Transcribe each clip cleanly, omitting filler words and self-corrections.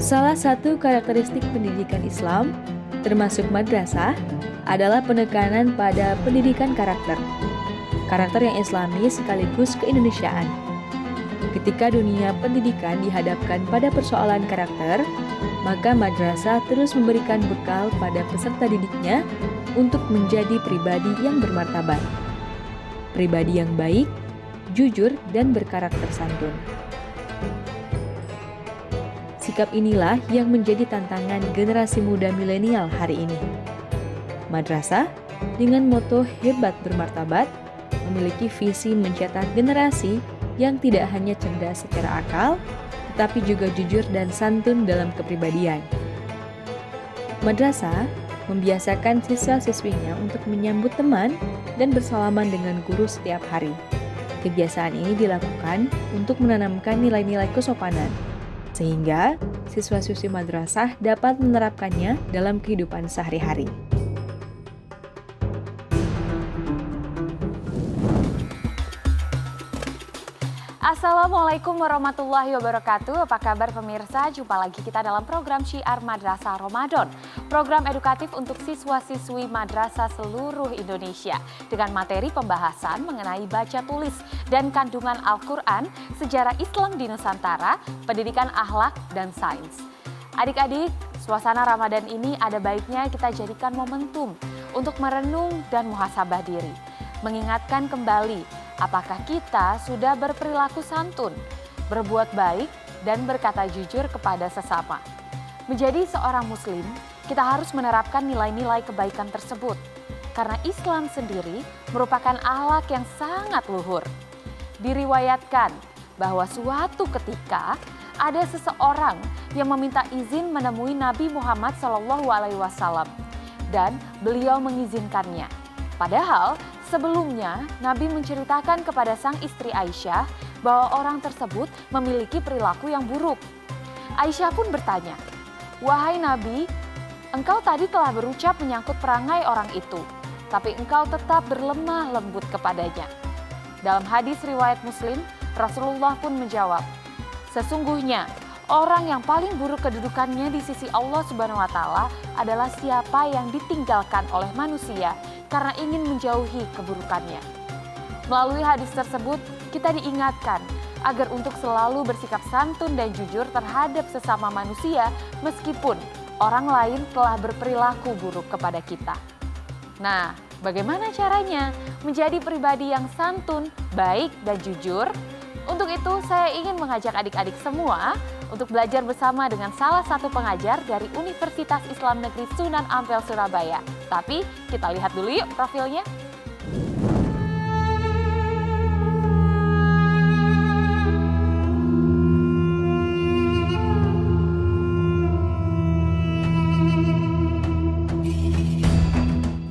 Salah satu karakteristik pendidikan Islam, termasuk madrasah, adalah penekanan pada pendidikan karakter. Karakter yang islami sekaligus keindonesiaan. Ketika dunia pendidikan dihadapkan pada persoalan karakter, maka madrasah terus memberikan bekal pada peserta didiknya untuk menjadi pribadi yang bermartabat. Pribadi yang baik, jujur, dan berkarakter santun. Sikap inilah yang menjadi tantangan generasi muda milenial hari ini. Madrasah dengan moto hebat bermartabat memiliki visi mencetak generasi yang tidak hanya cerdas secara akal, tetapi juga jujur dan santun dalam kepribadian. Madrasah membiasakan siswa-siswinya untuk menyambut teman dan bersalaman dengan guru setiap hari. Kebiasaan ini dilakukan untuk menanamkan nilai-nilai kesopanan, sehingga siswa-siswi madrasah dapat menerapkannya dalam kehidupan sehari-hari. Assalamualaikum warahmatullahi wabarakatuh. Apa kabar pemirsa? Jumpa lagi kita dalam program Syiar Madrasah Ramadan. Program edukatif untuk siswa-siswi madrasah seluruh Indonesia. Dengan materi pembahasan mengenai baca tulis dan kandungan Al-Quran, sejarah Islam di Nusantara, pendidikan akhlak dan sains. Adik-adik, suasana Ramadan ini ada baiknya kita jadikan momentum untuk merenung dan muhasabah diri. Mengingatkan kembali apakah kita sudah berperilaku santun, berbuat baik, dan berkata jujur kepada sesama. Menjadi seorang muslim, kita harus menerapkan nilai-nilai kebaikan tersebut. Karena Islam sendiri merupakan akhlak yang sangat luhur. Diriwayatkan bahwa suatu ketika ada seseorang yang meminta izin menemui Nabi Muhammad SAW dan beliau mengizinkannya. Padahal sebelumnya Nabi menceritakan kepada sang istri Aisyah bahwa orang tersebut memiliki perilaku yang buruk. Aisyah pun bertanya, "Wahai Nabi, engkau tadi telah berucap menyangkut perangai orang itu, tapi engkau tetap berlemah lembut kepadanya." Dalam hadis riwayat Muslim, Rasulullah pun menjawab, "Sesungguhnya orang yang paling buruk kedudukannya di sisi Allah Subhanahu wa Ta'ala adalah siapa yang ditinggalkan oleh manusia karena ingin menjauhi keburukannya." Melalui hadis tersebut, kita diingatkan agar untuk selalu bersikap santun dan jujur terhadap sesama manusia meskipun orang lain telah berperilaku buruk kepada kita. Nah, bagaimana caranya menjadi pribadi yang santun, baik, dan jujur? Untuk itu, saya ingin mengajak adik-adik semua untuk belajar bersama dengan salah satu pengajar dari Universitas Islam Negeri Sunan Ampel, Surabaya. Tapi kita lihat dulu yuk profilnya.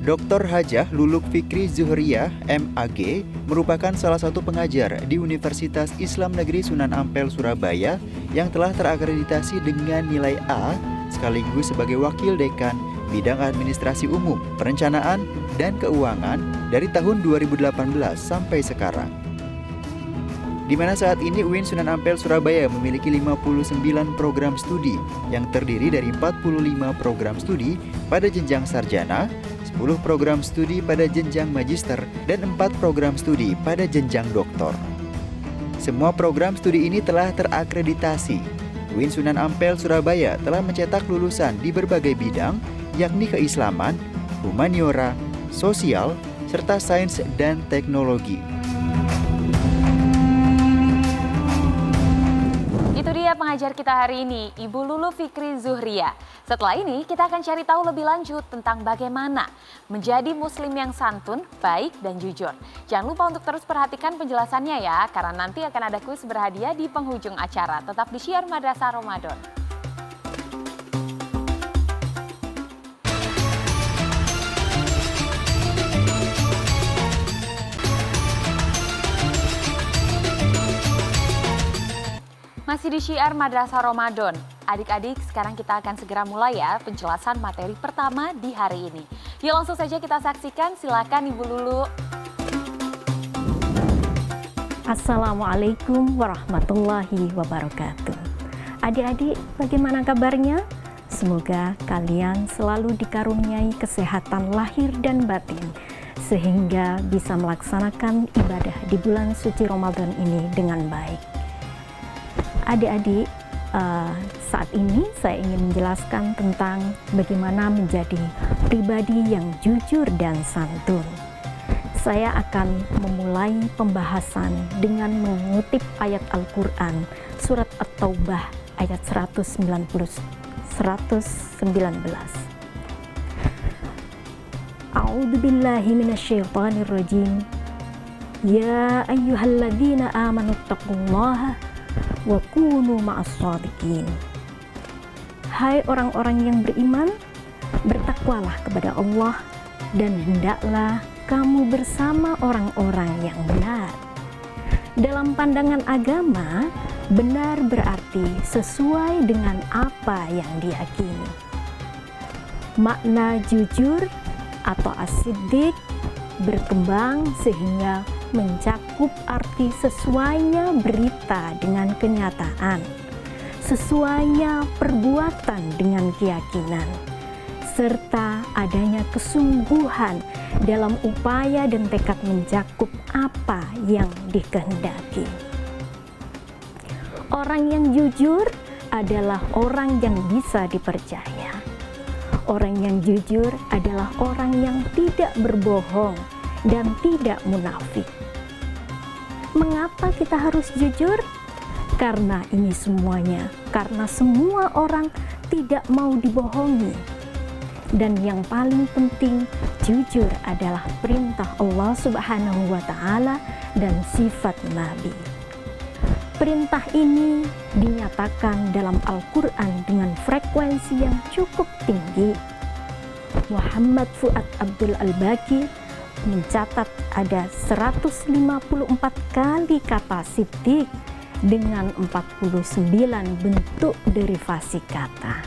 Dr. Hajah Luluk Fikri Zuhriyah, MAG, merupakan salah satu pengajar di Universitas Islam Negeri Sunan Ampel, Surabaya yang telah terakreditasi dengan nilai A sekaligus sebagai Wakil Dekan Bidang Administrasi Umum, Perencanaan, dan Keuangan dari tahun 2018 sampai sekarang. Di mana saat ini UIN Sunan Ampel, Surabaya memiliki 59 program studi yang terdiri dari 45 program studi pada jenjang sarjana, 10 program studi pada jenjang magister, dan 4 program studi pada jenjang doktor. Semua program studi ini telah terakreditasi. UIN Sunan Ampel, Surabaya telah mencetak lulusan di berbagai bidang, yakni keislaman, humaniora, sosial, serta sains dan teknologi. Itu dia pengajar kita hari ini, Ibu Lulu Fikri Zuhriyah. Setelah ini kita akan cari tahu lebih lanjut tentang bagaimana menjadi muslim yang santun, baik, dan jujur. Jangan lupa untuk terus perhatikan penjelasannya ya, karena nanti akan ada kuis berhadiah di penghujung acara. Tetap di Syiar Madrasah Ramadan. Masih di Syiar Madrasah Ramadan. Adik-adik, sekarang kita akan segera mulai ya penjelasan materi pertama di hari ini. Yuk langsung saja kita saksikan, silakan Ibu Lulu. Assalamualaikum warahmatullahi wabarakatuh. Adik-adik, bagaimana kabarnya? Semoga kalian selalu dikaruniai kesehatan lahir dan batin, sehingga bisa melaksanakan ibadah di bulan suci Ramadan ini dengan baik. Adik-adik, saat ini saya ingin menjelaskan tentang bagaimana menjadi pribadi yang jujur dan santun. Saya akan memulai pembahasan dengan mengutip ayat Al-Quran, surat At-Taubah ayat 119. A'udzu billahi minasyaitonir rajim. Ya ayyuhalladzina amanu taqullaha wa kunu ma'as shadiqin. Hai orang-orang yang beriman, bertakwalah kepada Allah dan hendaklah kamu bersama orang-orang yang benar. Dalam pandangan agama, benar berarti sesuai dengan apa yang diyakini. Makna jujur atau as-siddiq berkembang sehingga mencakup arti sesuainya berita dengan kenyataan, sesuainya perbuatan dengan keyakinan, serta adanya kesungguhan dalam upaya dan tekad mencakup apa yang dikehendaki. Orang yang jujur adalah orang yang bisa dipercaya. Orang yang jujur adalah orang yang tidak berbohong dan tidak munafik. Mengapa kita harus jujur? Karena ini semuanya, karena semua orang tidak mau dibohongi. Dan yang paling penting, jujur adalah perintah Allah Subhanahu wa Ta'ala dan sifat Nabi. Perintah ini dinyatakan dalam Al-Quran dengan frekuensi yang cukup tinggi. Muhammad Fuad Abdul Al-Baqi mencatat ada 154 kali kata siddiq dengan 49 bentuk derivasi kata.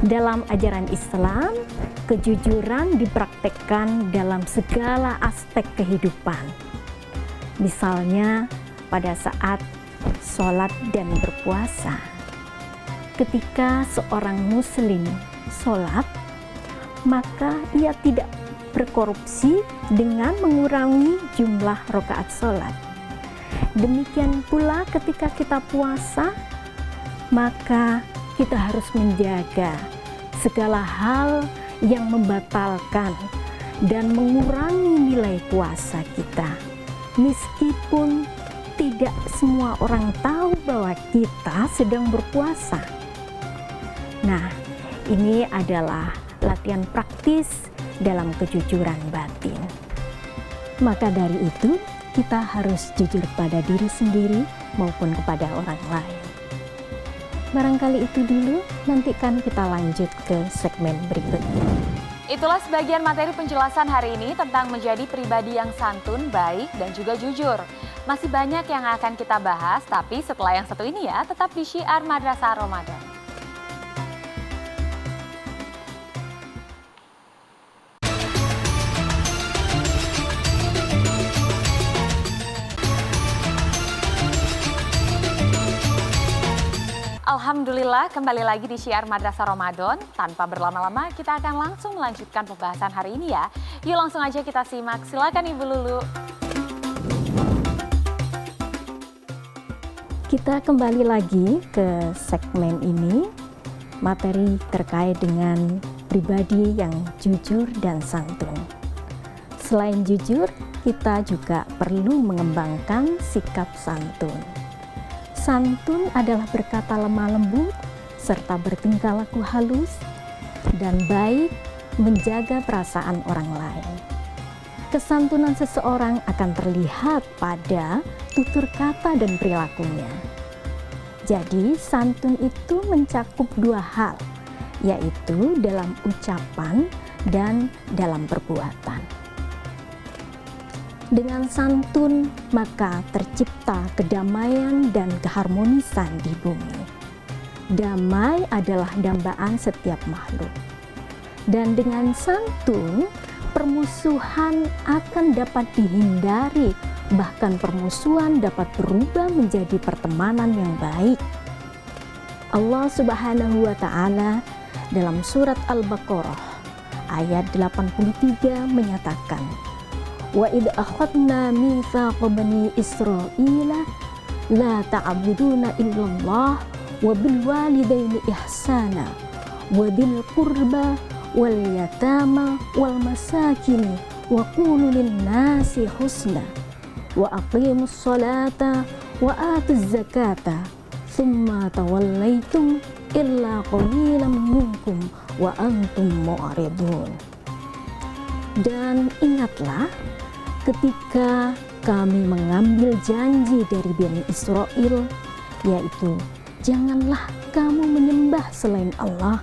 Dalam ajaran Islam, kejujuran dipraktekkan dalam segala aspek kehidupan. Misalnya, pada saat sholat dan berpuasa. Ketika seorang muslim sholat, maka ia tidak berkorupsi dengan mengurangi jumlah rakaat sholat. Demikian pula ketika kita puasa, maka kita harus menjaga segala hal yang membatalkan dan mengurangi nilai puasa kita. Meskipun tidak semua orang tahu bahwa kita sedang berpuasa. Nah, ini adalah latihan praktis dalam kejujuran batin. Maka dari itu, kita harus jujur pada diri sendiri maupun kepada orang lain. Barangkali itu dulu, nantikan kita lanjut ke segmen berikutnya. Itulah sebagian materi penjelasan hari ini tentang menjadi pribadi yang santun, baik, dan juga jujur. Masih banyak yang akan kita bahas, tapi setelah yang satu ini ya, tetap di Syiar Madrasah Ramadan. Alhamdulillah, kembali lagi di Syiar Madrasah Ramadan. Tanpa berlama-lama, kita akan langsung melanjutkan pembahasan hari ini ya. Yuk langsung aja kita simak. Silakan Ibu Lulu. Kita kembali lagi ke segmen ini, materi terkait dengan pribadi yang jujur dan santun. Selain jujur, kita juga perlu mengembangkan sikap santun. Santun adalah berkata lemah lembut, serta bertingkah laku halus, dan baik menjaga perasaan orang lain. Kesantunan seseorang akan terlihat pada tutur kata dan perilakunya. Jadi, santun itu mencakup dua hal, yaitu dalam ucapan dan dalam perbuatan. Dengan santun, maka tercipta kedamaian dan keharmonisan di bumi. Damai adalah dambaan setiap makhluk. Dan dengan santun, permusuhan akan dapat dihindari, bahkan permusuhan dapat berubah menjadi pertemanan yang baik. Allah Subhanahu wa taala dalam surat Al-Baqarah ayat 83 menyatakan, "Wa id akhadna mitsaqa bani Israila la ta'buduna illallah wa bil walidaini ihsana wa bil qurba wal yatama wal masakini wa qulu lin nasi husna wa aqimus salata wa atuz zakata thumma tawallaitum illa qalilan minkum wa antum mu'ridun." Dan ingatlah ketika kami mengambil janji dari Bani Israel, yaitu janganlah kamu menyembah selain Allah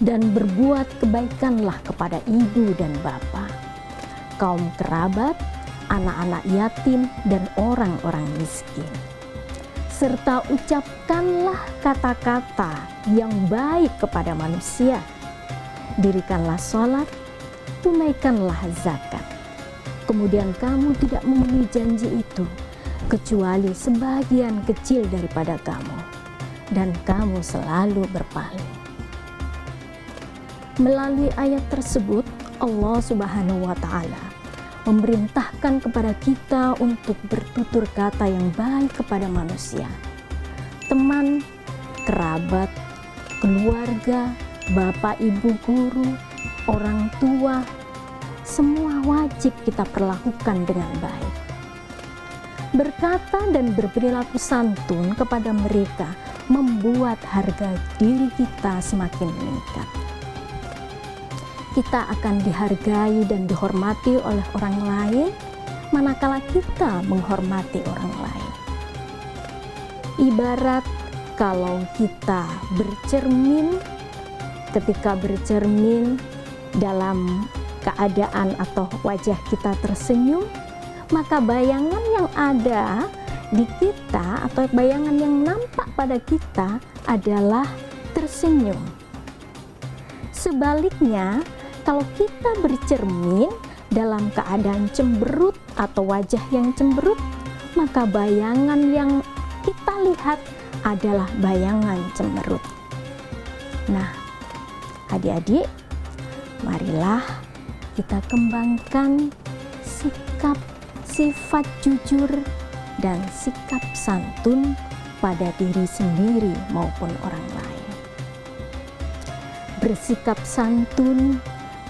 dan berbuat kebaikanlah kepada ibu dan bapa, kaum kerabat, anak-anak yatim dan orang-orang miskin. Serta ucapkanlah kata-kata yang baik kepada manusia. Dirikanlah sholat, tunaikanlah zakat. Kemudian kamu tidak memenuhi janji itu, kecuali sebagian kecil daripada kamu, dan kamu selalu berpaling. Melalui ayat tersebut, Allah Subhanahu wa taala memerintahkan kepada kita untuk bertutur kata yang baik kepada manusia, teman, kerabat, keluarga, bapak, ibu, guru, orang tua, semua wajib kita perlakukan dengan baik. Berkata dan berperilaku santun kepada mereka membuat harga diri kita semakin meningkat. Kita akan dihargai dan dihormati oleh orang lain manakala kita menghormati orang lain. Ibarat kalau kita bercermin, ketika bercermin dalam keadaan atau wajah kita tersenyum, maka bayangan yang ada di kita atau bayangan yang nampak pada kita adalah tersenyum. Sebaliknya, kalau kita bercermin dalam keadaan cemberut atau wajah yang cemberut, maka bayangan yang kita lihat adalah bayangan cemberut. Nah, adik-adik, marilah kita kembangkan sikap, sifat jujur dan sikap santun pada diri sendiri maupun orang lain. Bersikap santun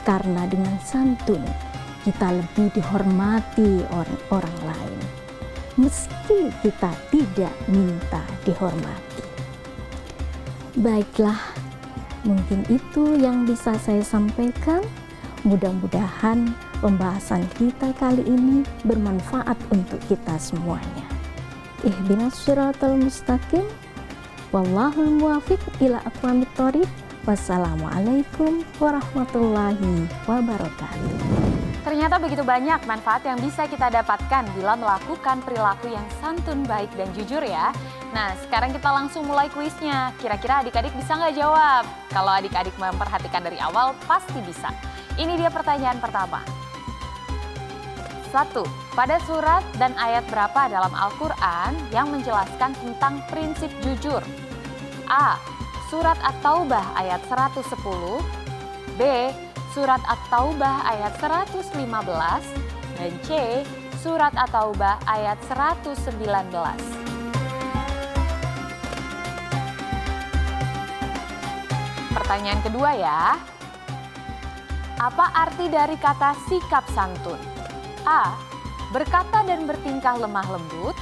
karena dengan santun kita lebih dihormati orang lain, meski kita tidak minta dihormati. Baiklah, mungkin itu yang bisa saya sampaikan. Mudah-mudahan pembahasan kita kali ini bermanfaat untuk kita semuanya. Ihdinas shiratal mustaqim, wallahul muwaffiq ila aqwamit thoriq. Wassalamualaikum warahmatullahi wabarakatuh. Ternyata begitu banyak manfaat yang bisa kita dapatkan bila melakukan perilaku yang santun, baik dan jujur ya. Nah, sekarang kita langsung mulai kuisnya. Kira-kira adik-adik bisa nggak jawab? Kalau adik-adik memperhatikan dari awal, pasti bisa. Ini dia pertanyaan pertama. 1. Pada surat dan ayat berapa dalam Al-Quran yang menjelaskan tentang prinsip jujur? A. Surat At-Taubah ayat 110. B. Surat At-Taubah ayat 115. Dan C. Surat At-Taubah ayat 119. Pertanyaan kedua ya. Apa arti dari kata sikap santun? A. Berkata dan bertingkah lemah lembut.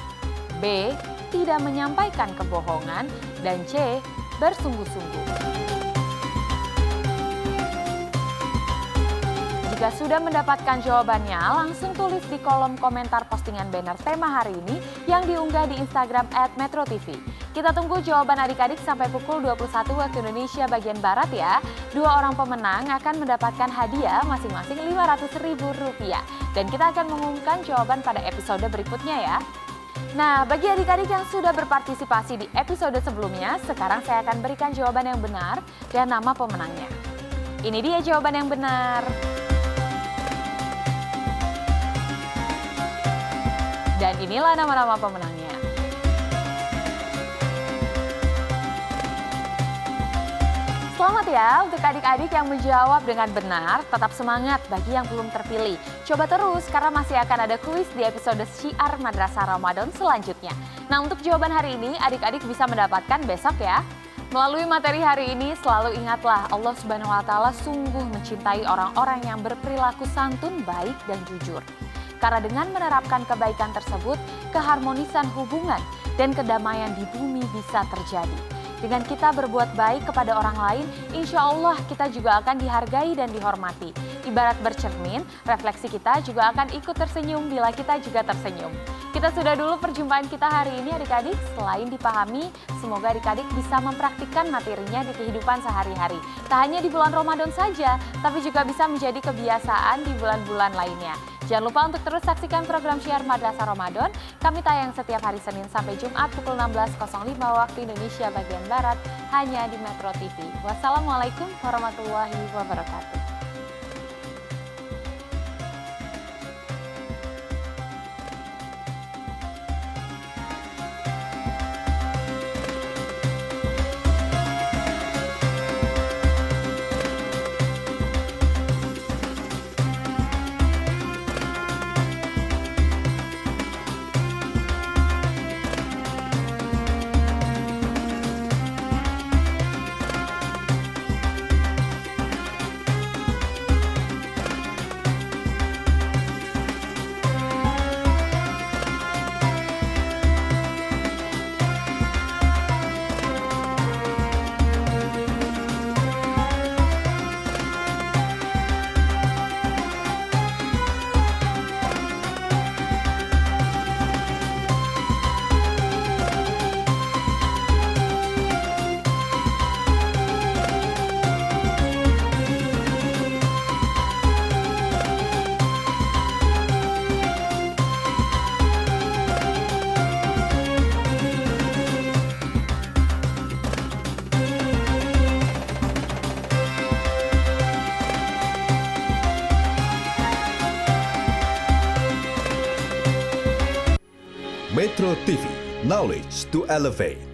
B. Tidak menyampaikan kebohongan. Dan C. Bersungguh-sungguh. Jika sudah mendapatkan jawabannya, langsung tulis di kolom komentar postingan banner tema hari ini yang diunggah di Instagram @metrotv. Kita tunggu jawaban adik-adik sampai pukul 21 waktu Indonesia bagian Barat ya. 2 orang pemenang akan mendapatkan hadiah masing-masing Rp500.000. Dan kita akan mengumumkan jawaban pada episode berikutnya ya. Nah, bagi adik-adik yang sudah berpartisipasi di episode sebelumnya, sekarang saya akan berikan jawaban yang benar dan nama pemenangnya. Ini dia jawaban yang benar. Dan inilah nama-nama pemenangnya. Selamat ya untuk adik-adik yang menjawab dengan benar, tetap semangat bagi yang belum terpilih. Coba terus karena masih akan ada kuis di episode Syiar Madrasah Ramadan selanjutnya. Nah, untuk jawaban hari ini adik-adik bisa mendapatkan besok ya. Melalui materi hari ini selalu ingatlah Allah Subhanahu wa taala sungguh mencintai orang-orang yang berperilaku santun, baik dan jujur. Karena dengan menerapkan kebaikan tersebut, keharmonisan hubungan dan kedamaian di bumi bisa terjadi. Dengan kita berbuat baik kepada orang lain, insya Allah kita juga akan dihargai dan dihormati. Ibarat bercermin, refleksi kita juga akan ikut tersenyum bila kita juga tersenyum. Kita sudah dulu perjumpaan kita hari ini adik-adik. Selain dipahami, semoga adik-adik bisa mempraktikkan materinya di kehidupan sehari-hari. Tak hanya di bulan Ramadan saja, tapi juga bisa menjadi kebiasaan di bulan-bulan lainnya. Jangan lupa untuk terus saksikan program Syiar Madrasah Ramadan. Kami tayang setiap hari Senin sampai Jumat pukul 16.05 waktu Indonesia bagian Barat hanya di Metro TV. Wassalamualaikum warahmatullahi wabarakatuh. Metro TV, knowledge to elevate.